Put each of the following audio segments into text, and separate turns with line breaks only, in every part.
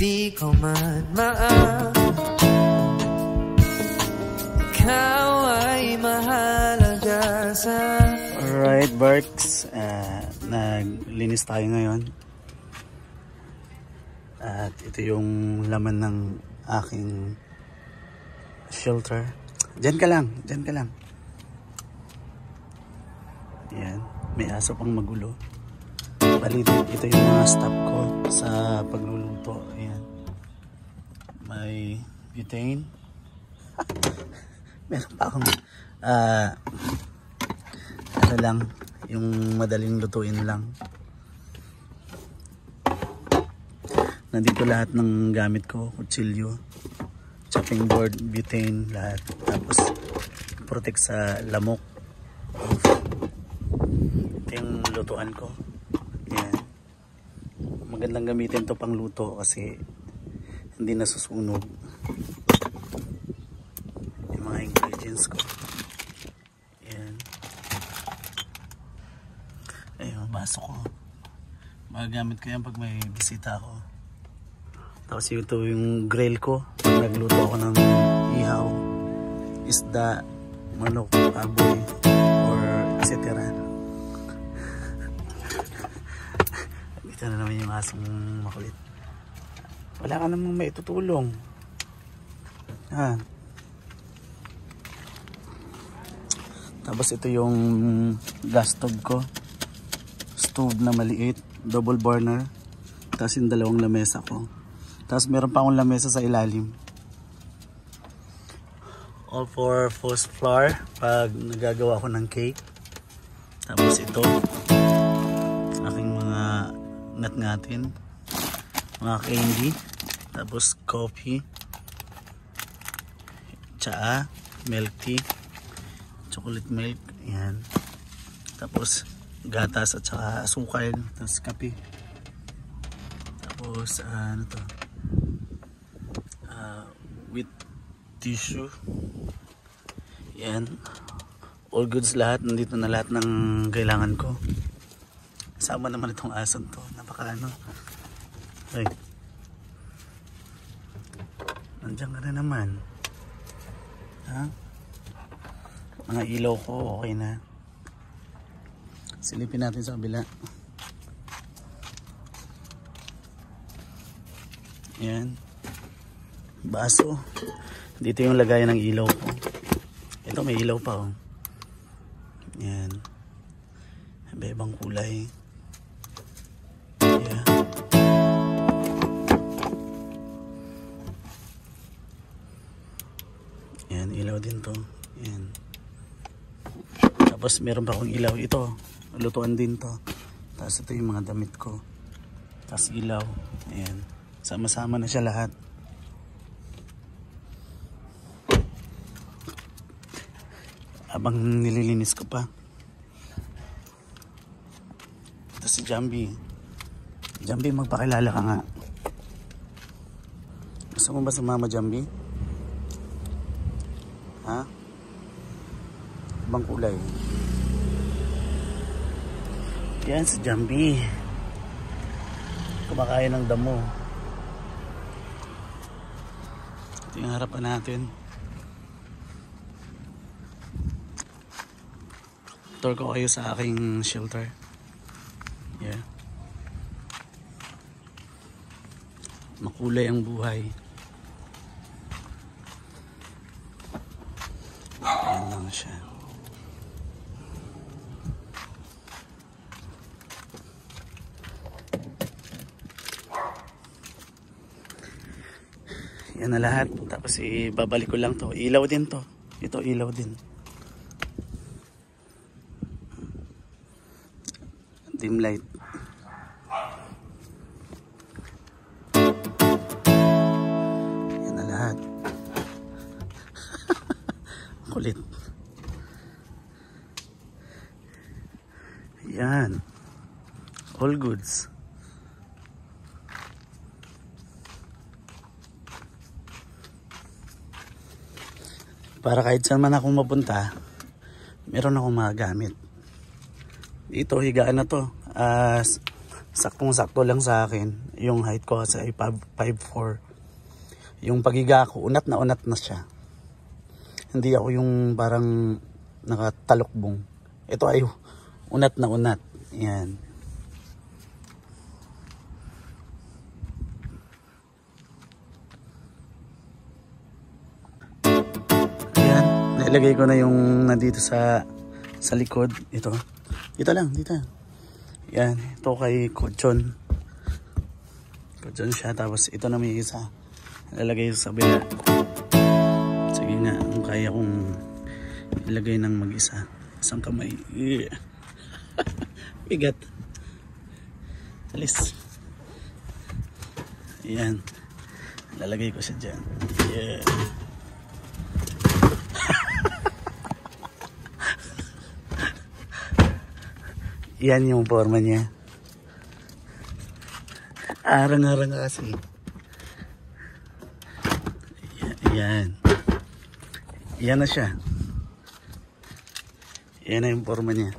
di ko man ikaw ay mahalaga sa...
Alright, Berks, naglinis tayo ngayon at ito yung laman ng aking shelter. Diyan ka lang, diyan ka lang. Yan, may aso pang magulo. Bali, ito yung mga stop ko sa pagluluto. Ayan, may butane. Meron pa akong ano lang, yung madaling lutuin lang. Nandito lahat ng gamit ko, kutsilyo, chopping board, butane, lahat. Tapos protect sa lamok. Ito yung lutuan ko. Yan. Magandang gamitin to pang luto kasi hindi nasusunog yung mga ingredients ko. Yan. Ayun, baso ko. Magagamit ko yan pag may bisita ako. Tapos ito yung grill ko. Nagluto ako ng ihaw, isda, manok, baboy, or etc. Ito na naman yung asong makulit. Wala ka namang maitutulong. Ha. Tapos ito yung gas stove ko. Stove na maliit, double burner. Tapos yung dalawang lamesa ko. Tapos meron pa akong lamesa sa ilalim. All for first floor pag nagagawa ko ng cake. Tapos ito, aking mga ngat-ngatin, mga candy. Tapos coffee, tsaa, milk tea, chocolate milk. Ayan. Tapos gatas at saka asukal. Tapos kape. Tapos ano to, with tissue. Yan, all goods lahat. Nandito na lahat ng kailangan ko. Sama naman itong aso to, napaka ano. Ay, nandiyan ka na naman, ha? Mga ilaw ko okay na. Silipin natin sa kabila. Yan, baso. Dito yung lagayan ng ilaw ko. Ito may ilaw pa, oh. Yan, iba-ibang kulay. Yeah. Yan, ilaw din to. Yan. Tapos meron pa akong ilaw. Ito, lutuan din to. Tapos ito yung mga damit ko. Tapos ilaw. Ayan, sama-sama na siya lahat. Abang nililinis ko pa. Ito si Jambi. Jambi, magpakilala ka nga. Gusto mo ba sumama, Jambi? Ha? Ibang kulay. Yan si Jambi. Kumakain ng damo. Ito yung harapan natin. Tour ko kayo sa aking shelter. Yeah. Makulay ang buhay. Ayan lang siya. Yan na lahat. Tapos ibabalik ko lang to. Ilaw din to. Ito ilaw din. Dim light. Yan na lahat. Kulit. Yan. All goods. Para kahit saan man akong mapunta, meron akong mga gamit. Ito, higaan na to. saktong-sakto lang sa akin. Yung height ko kasi ay 5'4". Yung pagiga ko, unat na siya. Hindi ako yung parang nakatalokbong. Ito ay unat na unat. Yan. Ayan. Nailagay ko na yung nandito sa likod. Ito. Dito lang. Yan. Ito kay Kuchon. Kuchon siya. Tapos ito na may isa. Ilalagay sa bila. Sige nga. Kung kaya kong ilagay ng mag-isa. Isang kamay. Yeah. Bigat. Alis. Yan. Lalagay ko siya dyan. Yeah. Yan yung forma niya. Arang-arang kasi. Yan. Yan na siya. Yan na yung forma niya.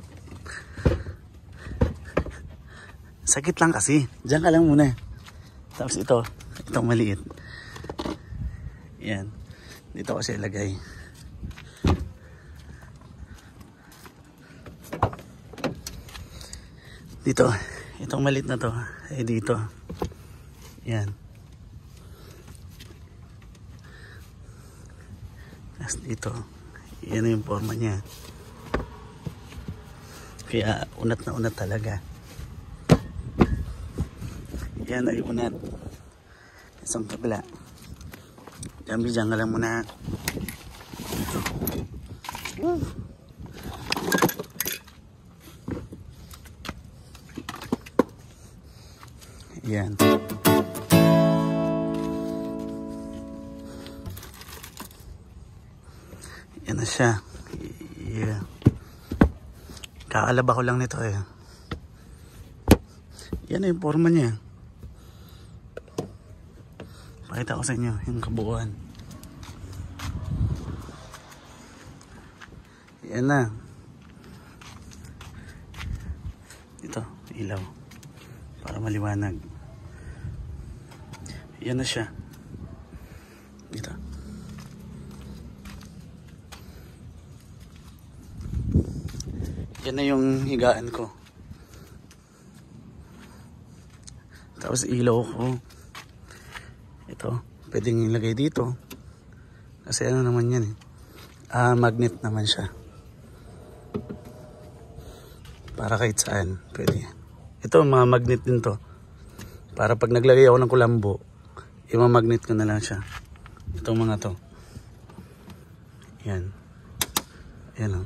Sakit lang kasi. Diyan ka lang muna. Tapos ito. Itong maliit. Yan. Dito ko siya ilagay. Dito. Itong maliit na to. Ay dito. Yan. Tapos dito. Yan yung forma niya. Kaya unat na unat talaga. Yan ay unat. Isang kabila. Diyan ka lang muna. Yan. Yan na siya. Yeah. Kaalaba ko lang nito eh. Yan na yung forma niya. Pakita ko sa inyo yung kabuuan. Yan na. Ito, ilaw. Para maliwanag. Yan na siya. Dito. Yan na yung higaan ko. Tapos ilaw ko. Ito, pwedeng ilagay dito. Kasi ano naman yan eh. Magnet naman siya. Para kahit saan, pwede. Ito, mga magnet din to. Para pag naglagay ako ng kulambo, imamagnet ko na lang siya. Itong mga to. Yan. Yan o.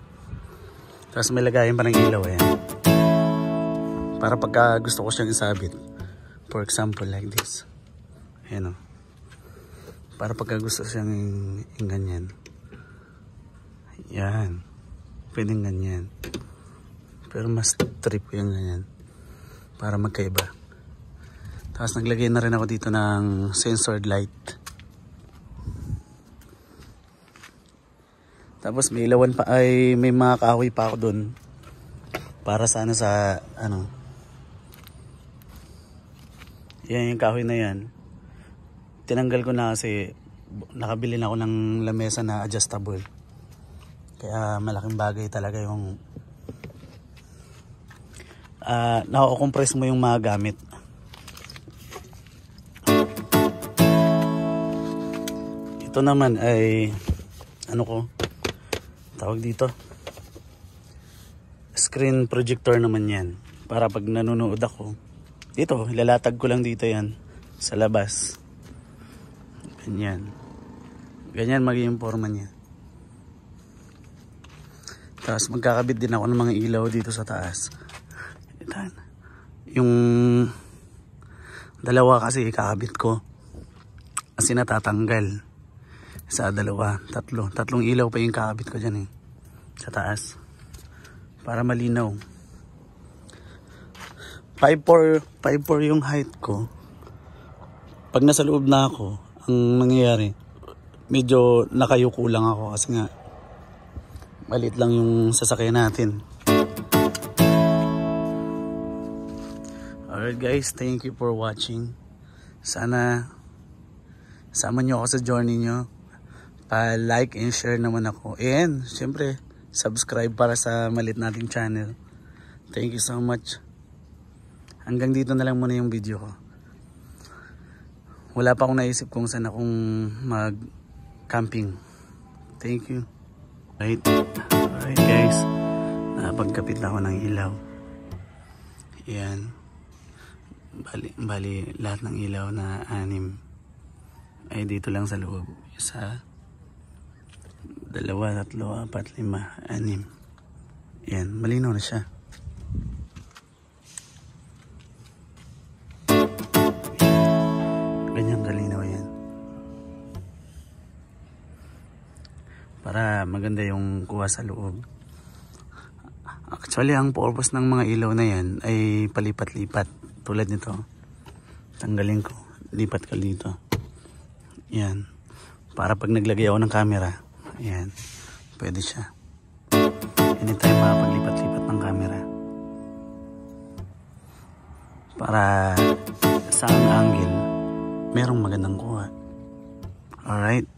Tapos may lagayin pa ng ilaw. Ayan. Para pagka gusto ko siyang isabit. For example, like this. Ayan o. Para pagka gusto siyang ganyan. Yan. Pwedeng ganyan. Pero mas trip yung ganyan. Para magkaiba. Tapos naglagay na rin ako dito ng sensored light. Tapos may ilawan pa ay may mga kahoy pa ako doon. Para sana sa ano. Yan yung kahoy na yan. Tinanggal ko na kasi nakabili na ako ng lamesa na adjustable. Kaya malaking bagay talaga yung nako-compress mo yung mga gamit. Ito naman ay ano ko tawag dito, screen projector naman yan. Para pag nanonood ako dito, ilalatag ko lang dito yan sa labas. Ganyan. Ganyan magiging forma niya. Tapos magkakabit din ako ng mga ilaw dito sa taas. Itan. Yung dalawa kasi ikakabit ko. Kasi natatanggal. Sa dalawa, tatlong ilaw pa yung kakabit ko dyan eh. Sa taas. Para malinaw. 5'4" yung height ko. Pag nasa loob na ako, ang nangyayari, medyo nakayuko lang ako kasi nga maliit lang yung sasakyan natin. Alright guys, thank you for watching. Sana sama nyo ako sa journey nyo. Pa-like and share naman ako. And syempre, subscribe para sa malit nating channel. Thank you so much. Hanggang dito na lang muna yung video ko. Wala pa akong naisip kung saan akong mag-camping. Thank you. Alright guys, napagkapit na ako ng ilaw. Yan. Bali lahat ng ilaw na 6 ay dito lang sa loob. 1, 2, 3, 4, 5, 6. Yan, malinaw na siya. Ganyan kalinaw yan. Para maganda yung kuha sa loob. Actually, ang purpose ng mga ilaw na yan ay palipat-lipat. Tulad nito. Tanggalin ko. Lipat ka dito. Yan. Para pag naglagay ako ng camera, yan. Pwede siya. Anytime makapaglipat-lipat ng camera. Para sa angle, merong magandang kuha. Alright.